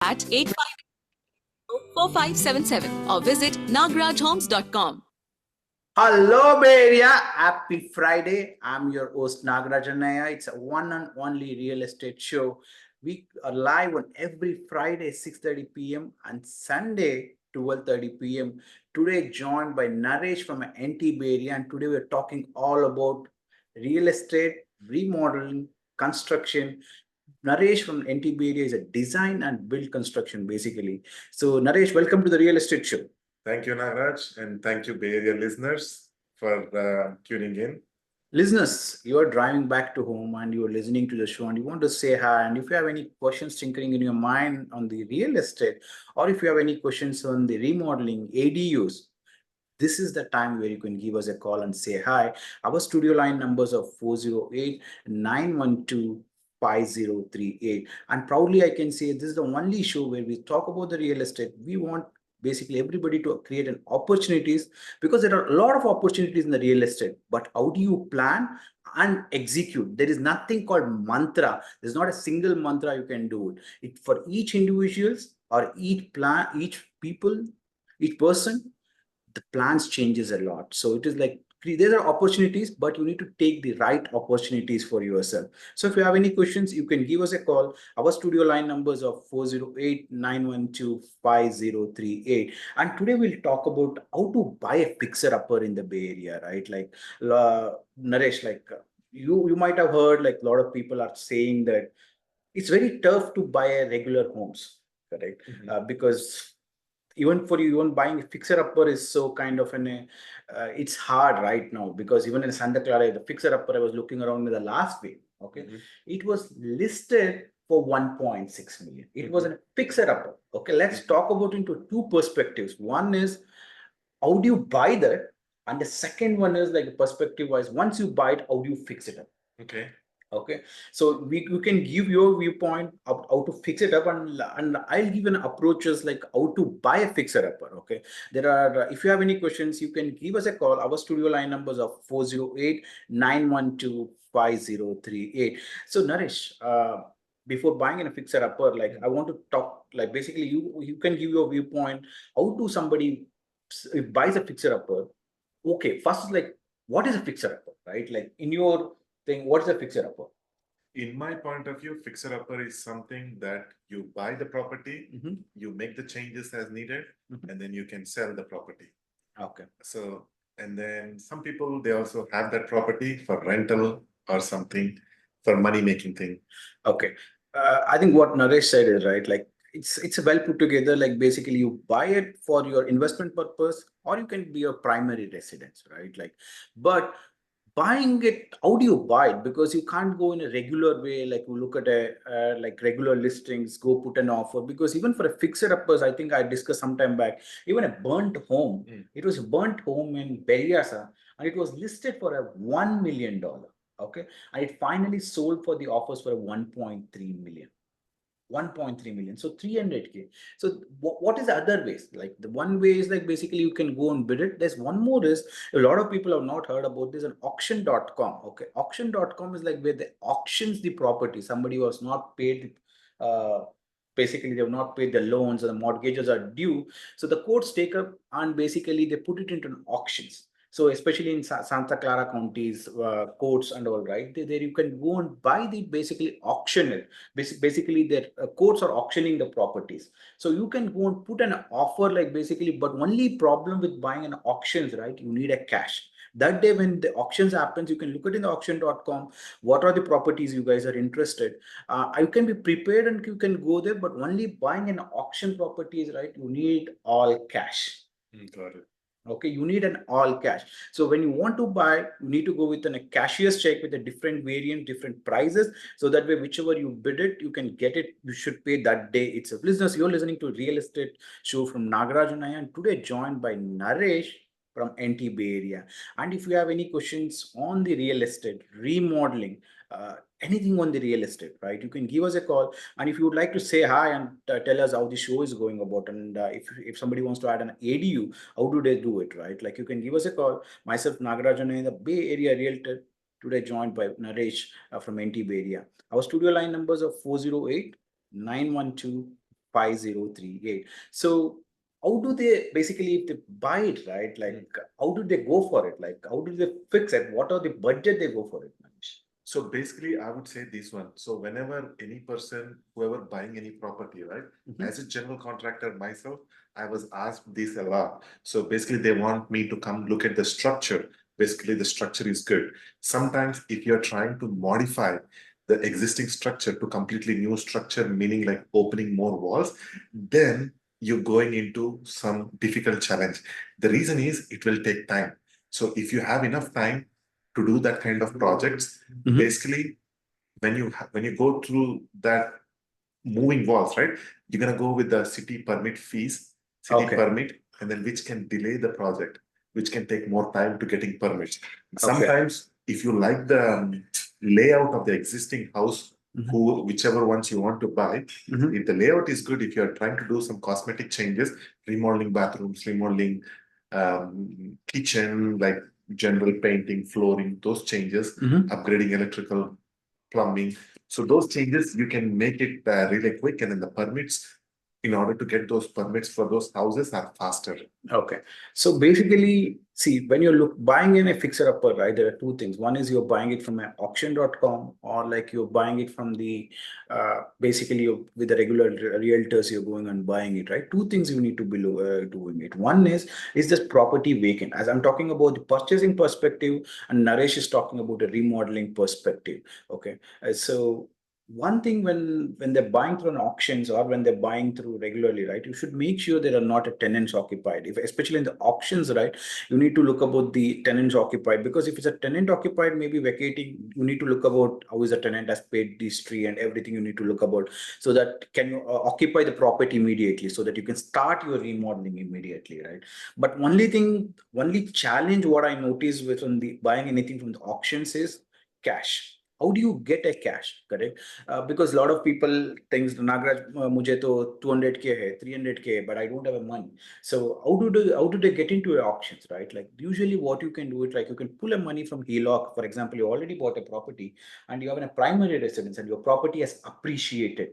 at 850-4577 or visit nagrajhomes.com. Hello, Bay Area. Happy Friday. I'm your host, Nagarajanaya. It's a one and only real estate show. We are live on every Friday, 6:30 p.m. and Sunday, 12:30 p.m. Today, joined by Naresh from NT Bay Area. And today, we're talking all about real estate, remodeling, construction. Naresh from NT Bay Area is a design and build construction, basically. So, Naresh, welcome to the real estate show. Thank you, Nagraj, and thank you, Bay Area listeners, for tuning in. Listeners, you are driving back to home and you are listening to the show and you want to say hi. And if you have any questions tinkering in your mind on the real estate, or if you have any questions on the remodeling, ADUs, this is the time where you can give us a call and say hi. Our studio line numbers are 408-912-5038. And proudly, I can say this is the only show where we talk about the real estate. We want basically everybody to create an opportunities because there are a lot of opportunities in the real estate. But how do you plan and execute? There is nothing called mantra. There's not a single mantra you can do it. It for each individuals or each plan, each people, each person, the plans changes a lot. So it is like there are opportunities, but you need to take the right opportunities for yourself. So if you have any questions, you can give us a call. Our studio line numbers are 408-912-5038. And today we'll talk about how to buy a fixer upper in the Bay Area, right? Like Naresh, you might have heard like a lot of people are saying that it's very tough to buy a regular homes, correct? Because even for you, even buying a fixer upper is so kind of it's hard right now because even in Santa Clara, the fixer upper I was looking around in the last week, okay, it was listed for 1.6 million. It was a fixer upper. Okay, let's talk about into two perspectives. One is how do you buy that, and the second one is like perspective wise. Once you buy it, how do you fix it up? Okay. Okay, so you can give your viewpoint of how to fix it up, and I'll give an approaches like how to buy a fixer upper. Okay, there are if you have any questions, you can give us a call. Our studio line numbers are 408-912-5038. So Naresh, before buying in a fixer upper, like I want to talk like basically you can give your viewpoint. How do somebody if buys a fixer upper? Okay, first is like what is a fixer upper, right? Like in your thing, what's a fixer upper? In my point of view, fixer upper is something that you buy the property, you make the changes as needed, and then you can sell the property. Okay. So, and then some people, they also have that property for rental or something for money making thing. Okay. I think what Naresh said is right. Like it's well put together. Like basically you buy it for your investment purpose, or you can be your primary residence, right? Like, but buying it, how do you buy it? Because you can't go in a regular way, like you look at a like regular listings, go put an offer. Because even for a fixer uppers, I think I discussed some time back, even a burnt home, it was a burnt home in Beriasa, and it was listed for a $1 million. Okay, and it finally sold for the offers for a 1.3 million. 1.3 million, so 300K. So what is the other ways? Like the one way is like basically you can go and bid it. There's one more is a lot of people have not heard about this on auction.com. Okay, auction.com is like where they auctions the property. Somebody who has not paid basically they have not paid the loans or the mortgages are due, so the courts take up and basically they put it into an auctions. So especially in Santa Clara counties, courts and all, right? There you can go and buy the basically auction it. Basically, their courts are auctioning the properties. So you can go and put an offer like basically, but only problem with buying an auctions, right? You need a cash. That day when the auctions happens, you can look at in the auction.com, what are the properties you guys are interested. You can be prepared and you can go there, but only buying an auction properties, right? You need all cash. Got it. Okay, you need an all cash. So when you want to buy, you need to go with a cashier's check with a different variant, different prices. So that way, whichever you bid it, you can get it. You should pay that day itself. Listeners, you're listening to Real Estate Show from Nagaraj and I, and today joined by Naresh from NT Bay Area. And if you have any questions on the real estate, remodeling, anything on the real estate, right, you can give us a call. And if you would like to say hi and tell us how the show is going about, and if somebody wants to add an ADU, how do they do it, right? Like you can give us a call. Myself, Nagarajan, the Bay Area Realtor, today joined by Naresh from NT Bay Area. Our studio line numbers are 408-912-5038. 5038. So how do they basically, if they buy it, right? Like, how do they go for it? Like, how do they fix it? What are the budget they go for it, Manish? So basically, I would say this one. So whenever any person, whoever buying any property, right? As a general contractor myself, I was asked this a lot. So basically, they want me to come look at the structure. Basically, the structure is good. Sometimes if you're trying to modify the existing structure to completely new structure, meaning like opening more walls, then you're going into some difficult challenge. The reason is it will take time. So if you have enough time to do that kind of projects, basically when you go through that moving walls, right, you're going to go with the city permit fees, city permit, and then which can delay the project, which can take more time to getting permits. Sometimes if you like the layout of the existing house, whichever ones you want to buy, if the layout is good, if you're trying to do some cosmetic changes, remodeling bathrooms, remodeling kitchen, like general painting, flooring, those changes, upgrading electrical, plumbing. So those changes, you can make it really quick, and then the permits, in order to get those permits for those houses, are faster. Okay. So basically, see, when you're buying in a fixer upper, right, there are two things. One is you're buying it from an auction.com, or like you're buying it from the, basically with the regular realtors, you're going and buying it, right? Two things you need to be doing it. One is this property vacant? As I'm talking about the purchasing perspective, and Naresh is talking about a remodeling perspective. Okay. So one thing, when they're buying through an auctions or when they're buying through regularly, right, you should make sure there are not a tenants occupied. If especially in the auctions, right, you need to look about the tenants occupied, because if it's a tenant occupied, maybe vacating, you need to look about how is the tenant has paid this tree and everything. You need to look about, so that can you occupy the property immediately, so that you can start your remodeling immediately, right? But only challenge what I notice with on the buying anything from the auctions is cash. How do you get a cash, correct? Because a lot of people thinks, Nagraj, mujhe to 200K hai, 300K, but I don't have a money. So how do they get into auctions, right? Like usually what you can do it, like you can pull a money from HELOC. For example, you already bought a property and you have a primary residence and your property has appreciated.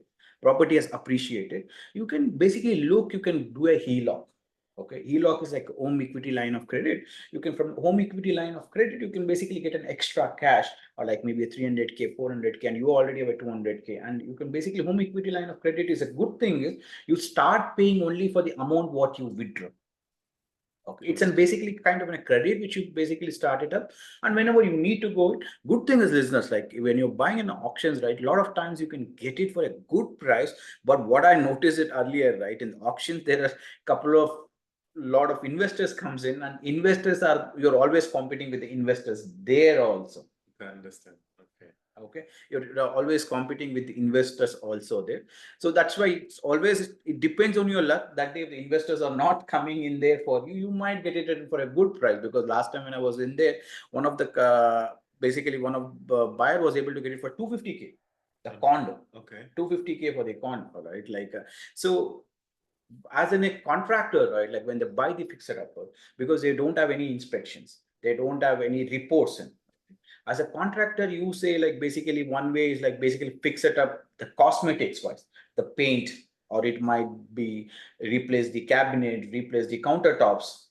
You can basically you can do a HELOC. Okay, HELOC is like home equity line of credit. You can, from home equity line of credit, you can basically get an extra cash, or like maybe a 300K, 400K, and you already have a 200K. And you can basically, home equity line of credit is a good thing is you start paying only for the amount what you withdraw. Okay, it's basically kind of a credit which you basically start it up, and whenever you need to go, good thing is, listeners, like when you're buying in auctions, right, a lot of times you can get it for a good price. But what I noticed it earlier, right, in auctions there are a couple of lot of investors comes in, and investors are, you're always competing with the investors there also. I understand. Okay, you're always competing with the investors also there. So that's why it depends on your luck. That day, if the investors are not coming in there for you, you might get it for a good price. Because last time when I was in there, one of the buyer was able to get it for 250K, the condo. Okay. 250K for the condo, right? Like so, as a contractor, right, like when they buy the fixer upper, because they don't have any inspections, they don't have any reports in. As a contractor, you say, like, basically one way is like basically fix it up the cosmetics wise, the paint, or it might be replace the cabinet, replace the countertops.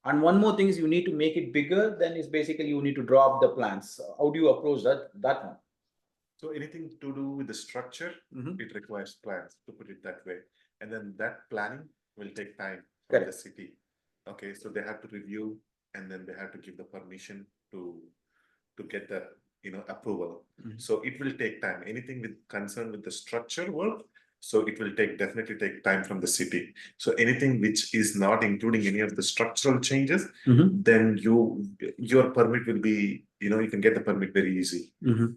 And one more thing is you need to make it bigger. Then is basically you need to draw up the plans. How do you approach that one? So anything to do with the structure, it requires plans, to put it that way. And then that planning will take time from the city. Okay, so they have to review, and then they have to give the permission to get the approval. So it will take time. Anything with concern with the structure work, so it will definitely take time from the city. So anything which is not including any of the structural changes, then your permit will be, you can get the permit very easy.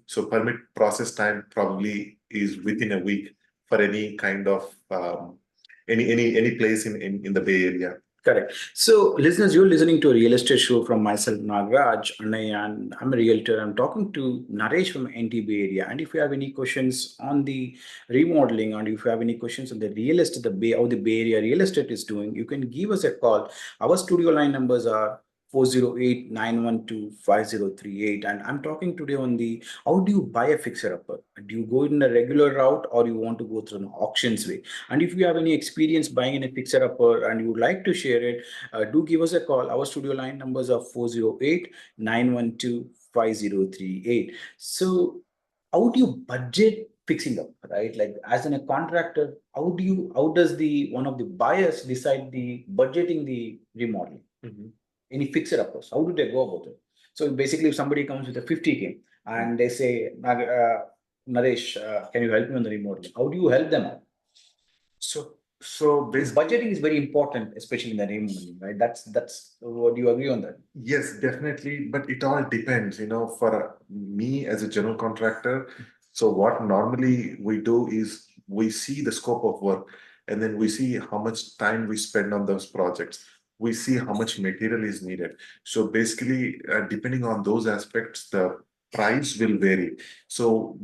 So permit process time probably is within a week for any kind of any place in the Bay Area. Correct. So, listeners, you're listening to a real estate show from myself, Nagraj, and I'm a realtor. I'm talking to Naresh from NT Bay Area. And if you have any questions on the remodeling, and if you have any questions on the real estate, how the Bay Area real estate is doing, you can give us a call. Our studio line numbers are 408-912-5038. And I'm talking today on the how do you buy a fixer upper? Do you go in a regular route or you want to go through an auctions way? And if you have any experience buying in a fixer upper and you would like to share it, do give us a call. Our studio line numbers are 408-912-5038. So how do you budget fixing up, right? Like as in a contractor, how does the one of the buyers decide the budgeting the remodeling? Any fixer uppers, how do they go about it? So basically, if somebody comes with a 50K and they say, Naresh, can you help me on the remodeling? How do you help them out? So Because basically, budgeting is very important, especially in the remodeling, right? That's what do you agree on that? yes, definitely, but it all depends, for me as a general contractor. So what normally we do is we see the scope of work and then we see how much time we spend on those projects. We see how much material is needed. So basically, depending on those aspects, the price will vary. So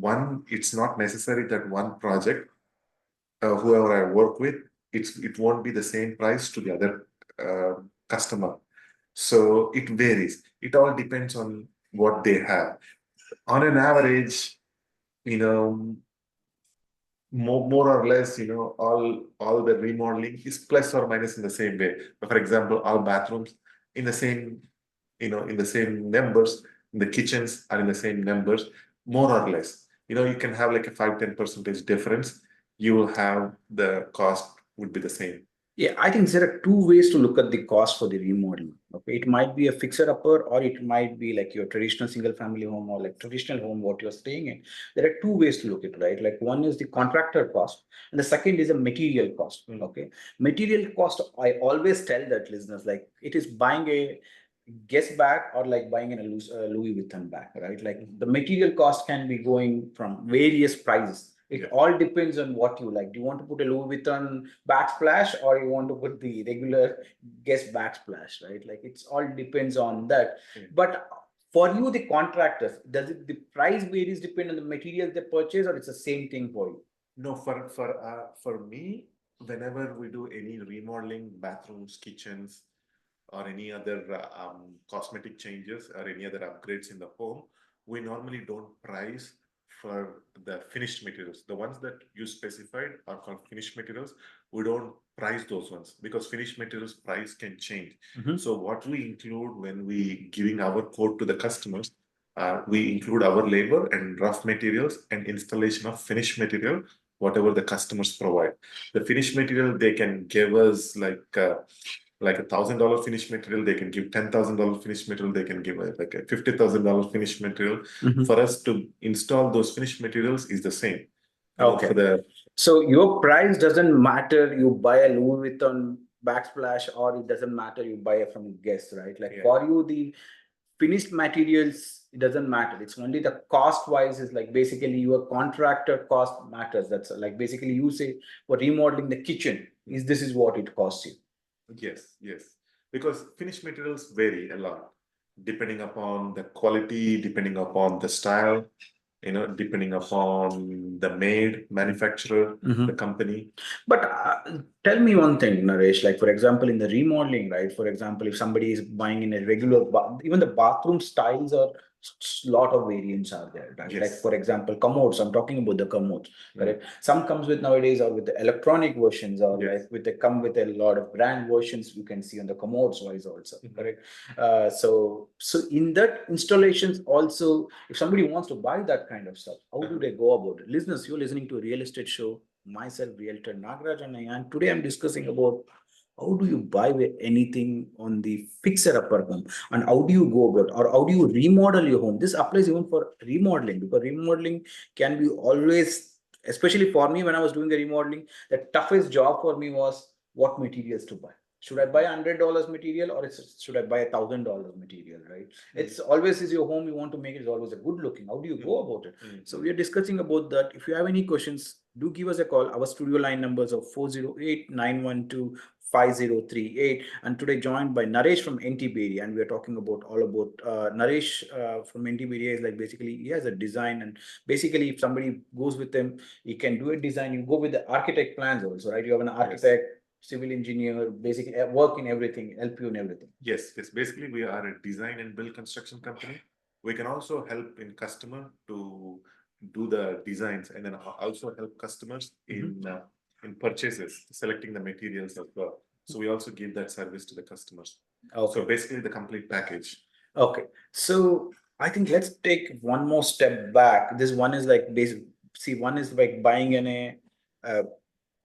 it's not necessary that one project, whoever I work with, it won't be the same price to the other customer. So it varies. It all depends on what they have. On an average, you know, more or less, all the remodeling is plus or minus in the same way. For example, all bathrooms in the same, in the same numbers, the kitchens are in the same numbers, more or less. You can have like a 5-10% difference. You will have the cost would be the same. Yeah, I think there are two ways to look at the cost for the remodeling. Okay, it might be a fixer upper, or it might be like your traditional single family home or like traditional home what you're staying in. There are two ways to look at it, right? Like one is the contractor cost, and the second is a material cost. Okay, material cost. I always tell that listeners like it is buying a guest bag or like buying in a Louis Vuitton bag, right? Like the material cost can be going from various prices. It all depends on what you like. Do you want to put a Louis Vuitton backsplash or you want to put the regular guest backsplash, right? Like it's all depends on that. But for you, the contractors, does it the price varies depend on the materials they purchase or it's the same thing for you? No, for me, whenever we do any remodeling, bathrooms, kitchens, or any other cosmetic changes or any other upgrades in the home, we normally don't price for the finished materials. The ones that you specified are called finished materials. We don't price those ones because finished materials price can change. So what we include when we giving our quote to the customers, we include our labor and rough materials and installation of finished material, whatever the customers provide. The finished material, they can give us like $1,000 finished material, they can give $10,000 finished material, they can give like a $50,000 finished material. For us to install those finished materials is the same. Okay. So your price doesn't matter. You buy a Louis Vuitton backsplash, or it doesn't matter. You buy it from guests, right? Like for you, the finished materials, it doesn't matter. It's only the cost wise is like basically your contractor cost matters. That's like basically you say for remodeling the kitchen this is what it costs you. Yes. Because finished materials vary a lot, depending upon the quality, depending upon the style, depending upon the manufacturer, the company. But tell me one thing, Naresh, like for example, in the remodeling, right? For example, if somebody is buying in a regular, even the bathroom styles are lot of variants are there, right? Like for example, commodes, I'm talking about the commodes, correct? Some comes with nowadays or with the electronic versions or like come with a lot of brand versions you can see on the commodes wise also, correct? So in that installations also, if somebody wants to buy that kind of stuff, how do they go about it? Listeners, you're listening to a real estate show. Myself, Realtor Nagraj, and today I'm discussing about how do you buy anything on the fixer upper home and how do you go about or how do you remodel your home. This applies even for remodeling because remodeling can be always, especially for me when I was doing the remodeling, the toughest job for me was what materials to buy. Should I buy $100 material or should I buy $1,000 material, right? It's always is your home, you want to make it always a good looking. How do you go about it? So we are discussing about that. If you have any questions, do give us a call. Our studio line numbers are 408-912-5038. And today joined by Naresh from NTB, and we are talking about all about Naresh from NTB is like basically he has a design, and basically if somebody goes with him, he can do a design. You go with the architect plans also, right? You have an architect. civil engineer, basically work in everything, help you in everything. Yes, yes. Basically, we are a design and build construction company. We can also help in customer to do the designs, and then also help customers in purchases, selecting the materials as well. So we also give that service to the customers. Okay. So basically, the complete package. Okay, so I think let's take one more step back. This one is like one is like buying a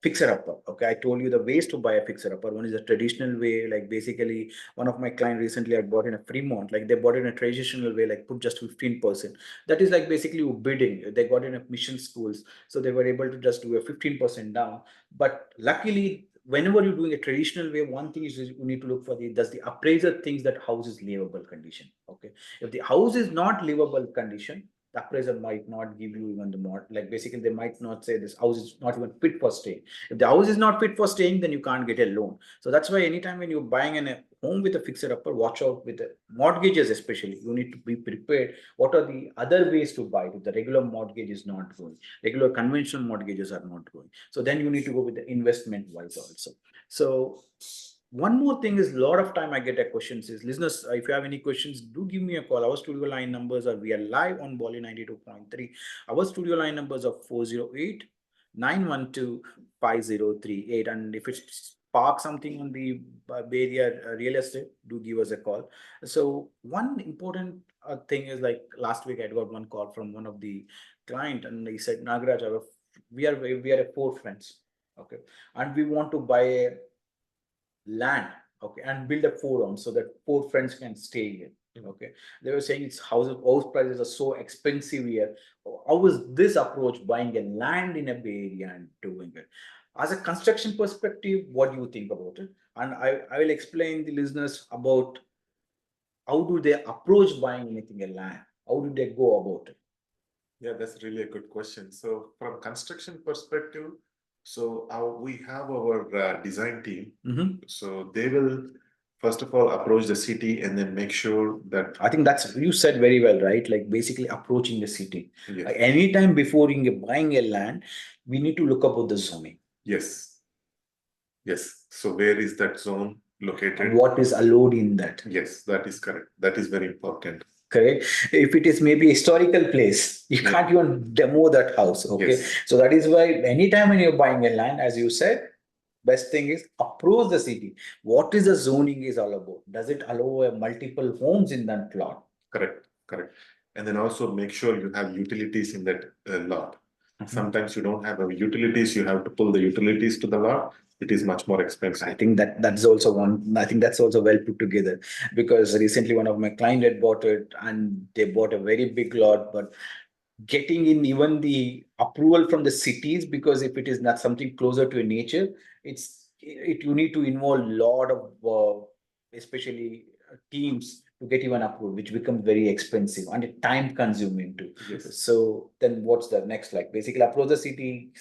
fixer upper. Okay, I told you the ways to buy a fixer upper. One is a traditional way, like basically one of my client recently I bought in a Fremont, like they bought in a traditional way, like put just 15%. That is like basically bidding. They got in a mission schools, so they were able to just do a 15% down. But luckily, whenever you're doing a traditional way, one thing is you need to look for does the appraiser thinks that house is livable condition. Okay, if the house is not livable condition, the appraiser might not give you even the more, like basically they might not say this house is not even fit for staying. If the house is not fit for staying, then you can't get a loan. So that's why anytime when you're buying a home with a fixer upper, watch out with the mortgages, especially you need to be prepared. What are the other ways to buy if the regular mortgage is not going, regular conventional mortgages are not going? So then you need to go with the investment wise also. So one more thing is a lot of time I get a questions is listeners, if you have any questions, do give me a call. Our studio line numbers are, we are live on Bolly 92.3. Our studio line numbers are 408 912 5038. And if it's spark something on the Bay Area real estate, do give us a call. So one important thing is like last week I got one call from one of the client and he said, Nagaraj, we are four friends. Okay. And we want to buy a land, okay, and build a forum so that four friends can stay in. Okay, they were saying it's house prices are so expensive here. How is this approach buying a land in a Bay Area and doing it? As a construction perspective, what do you think about it? And I will explain the listeners about how do they approach buying anything a land? How do they go about it? Yeah, that's really a good question. So from construction perspective, so we have our design team. So they will first of all approach the city and then make sure that. I think that's you said very well, right? Like basically approaching the city. Yes. Like anytime before you buying a land, we need to look about the zoning. Yes. Yes. So where is that zone located? And what is allowed in that? Yes, that is correct. That is very important. Correct. If it is maybe a historical place, you can't even demo that house. Okay. Yes. So that is why anytime when you're buying a land, as you said, best thing is approach the city. What is the zoning is all about? Does it allow multiple homes in that plot? Correct. Correct. And then also make sure you have utilities in that lot. Sometimes you don't have utilities, you have to pull the utilities to the lot. It is much more expensive. I think that's also one. I think that's also well put together because recently one of my clients had bought it and they bought a very big lot, but getting in even the approval from the cities, because if it is not something closer to nature, you need to involve a lot of especially teams to get even approved, which becomes very expensive and time consuming too. Yes. So then what's the next, like basically approach the city,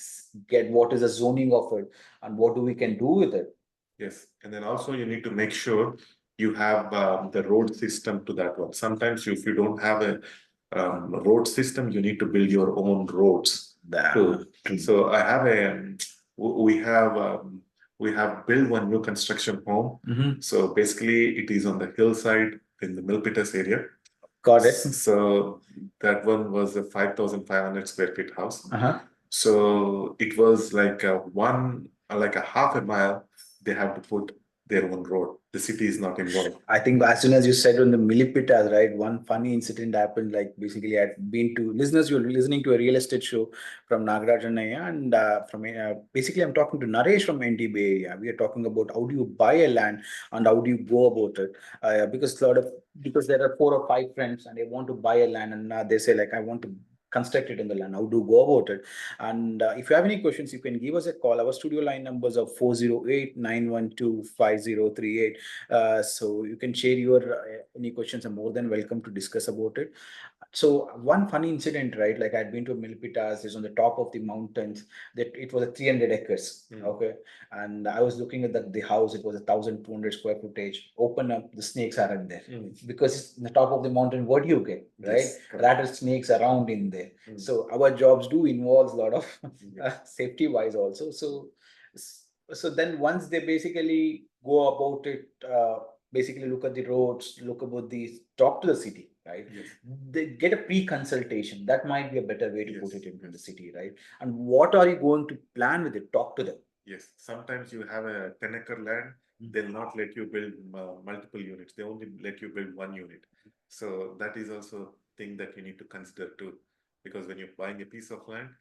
get what is the zoning of it and what do we can do with it. Yes, and then also you need to make sure you have the road system to that one. Sometimes if you don't have a road system, you need to build your own roads too. So I have we have built one new construction home. So basically it is on the hillside in the Milpitas area. Got it. So that one was a 5,500 square feet house. So it was like a half a mile they have to put their own road. The city is not involved. I think as soon as you said on the Millipitas, right, one funny incident happened. Like basically, I'd been to listeners. You're listening to a real estate show from Nagaraj and Naya, and from basically, I'm talking to Naresh from NT Bay Area. We are talking about how do you buy a land and how do you go about it. Because there are 4 or 5 friends and they want to buy a land, and they say like, I want to constructed in the land. How do go about it? And if you have any questions, you can give us a call. Our studio line numbers are 408 912 5038. So you can share your any questions. I'm more than welcome to discuss about it. So one funny incident, right? Like I'd been to Milpitas, is on the top of the mountains. That it was a 300 acres. Okay, and I was looking at the house. It was 1,200 square footage. Open up, the snakes aren't there because it's in the top of the mountain. What do you get, right? Yes, rattlesnakes around in there. So our jobs do involve a lot of safety wise also. So So then once they basically go about it, basically look at the roads, look about these, talk to the city, right? Yes. They get a pre-consultation. That might be a better way to put Yes, it into the yes. city, right? And what are you going to plan with it? Talk to them. Yes, sometimes you have a 10-acre land, they'll not let you build multiple units. They only let you build one unit. So that is also thing that you need to consider too. Because when you're buying a piece of land,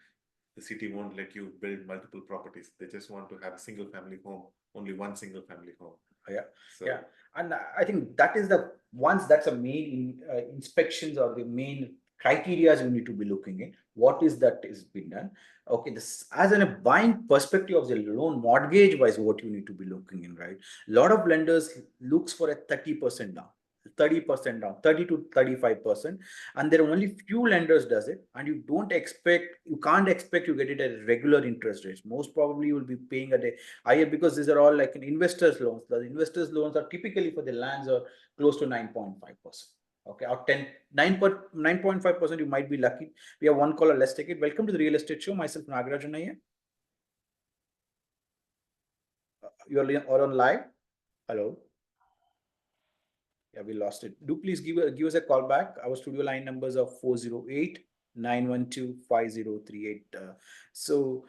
the city won't let you build multiple properties. They just want to have a single family home, only one single family home. Yeah, So yeah, and I think that is the once that's a main inspections or the main criteria you need to be looking at. What is that is been done? Okay, this as in a buying perspective of the loan mortgage wise, what you need to be looking in, right? A lot of lenders looks for a 30% down. 30% down, 30 to 35%, and there are only few lenders does it, and you can't expect you get it at regular interest rates. Most probably you will be paying at a higher because these are all like an investors loans. The investors loans are typically for the lands are close to 9.5%. Okay, or 9.5%, you might be lucky. We have one caller, let's take it. Welcome to the real estate show. Myself Nagarajan here. You're on live. Hello. Yeah, we lost it. Do please give us a call back. Our studio line numbers are 408-912-5038. So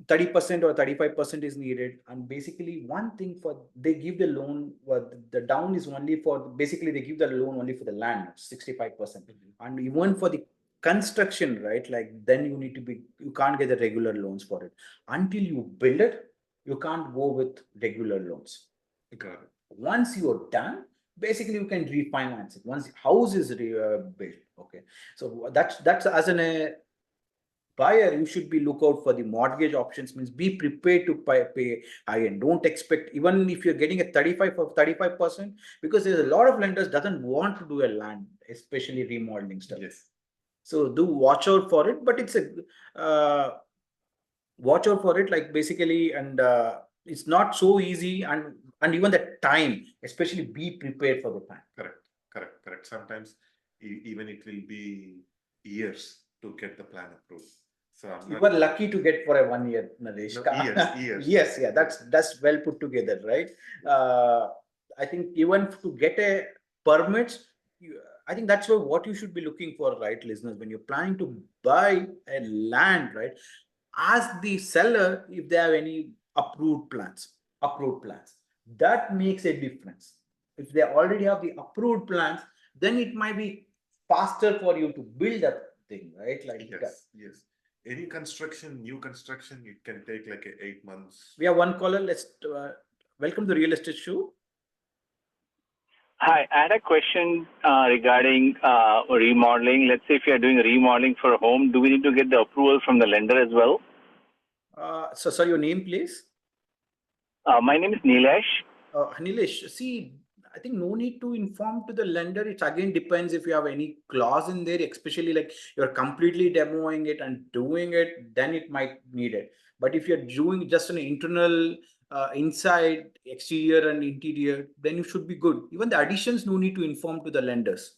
30% or 35% is needed, and basically one thing for they give the loan, the down is only for basically they give the loan only for the land 65%, and even for the construction, right? Like then you can't get the regular loans for it until you build it. You can't go with regular loans. got it. Once you're done, basically you can refinance it once the house is built. Okay, so that's as an buyer, you should be look out for the mortgage options, means be prepared to pay high end. Don't expect, even if you're getting a 35 or 35%, because there's a lot of lenders doesn't want to do a land, especially remodeling stuff. Yes. So do watch out for it, but it's a watch out for it, like basically, and it's not so easy, and even the time, especially be prepared for the time. Correct. Sometimes even it will be years to get the plan approved. So I'm You not. were lucky to get for a 1 year, Naresh. No, years. Yes, yeah, that's well put together, right? I think even to get a permit, I think that's what you should be looking for, right, listeners? When you're planning to buy a land, right? Ask the seller if they have any approved plans. Approved plans. That makes a difference. If they already have the approved plans, then it might be faster for you to build that thing, right? Like Yes. Any construction, new construction, it can take like 8 months. we have one caller. Let's welcome to the real estate show. Hi, I had a question regarding remodeling. Let's say if you are doing remodeling for a home, do we need to get the approval from the lender as well? So, sir, your name, please. My name is Nilesh. Nilesh, see, I think no need to inform to the lender. It again depends if you have any clause in there, especially like you're completely demoing it and doing it, then it might need it. But if you're doing just an internal inside, exterior and interior, then you should be good. Even the additions, no need to inform to the lenders.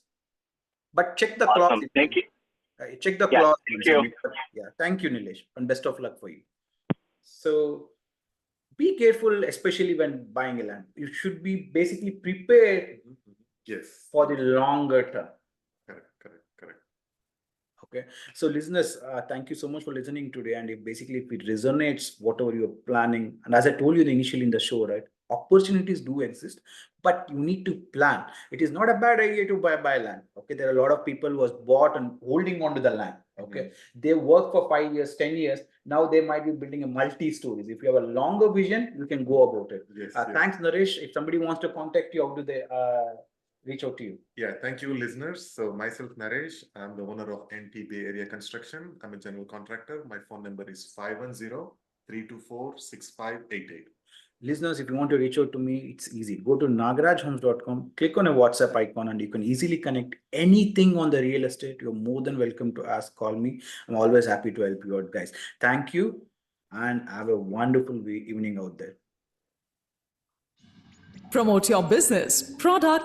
But check the clause. Awesome. Thank you. Check the clause. Thank you. Yeah, thank you, Nilesh, and best of luck for you. So be careful, especially when buying a land. You should be basically prepared for the longer term. Correct. Okay. So listeners, thank you so much for listening today. And if it resonates, whatever you're planning, and as I told you initially in the show, right, opportunities do exist, but you need to plan. It is not a bad idea to buy land. Okay. There are a lot of people who has bought and holding on to the land. Okay. They work for 5 years, 10 years. Now they might be building a multi-stories. If you have a longer vision, you can go about it. Yes. Thanks, Naresh. If somebody wants to contact you, how do they reach out to you? Yeah, thank you, listeners. So myself, Naresh, I'm the owner of NT Bay Area Construction. I'm a general contractor. My phone number is 510-324-6588. Listeners, if you want to reach out to me, it's easy. Go to nagarajhomes.com, click on a WhatsApp icon, and you can easily connect anything on the real estate. You're more than welcome to call me. I'm always happy to help you out, guys. Thank you, and have a wonderful evening out there. Promote your business, product,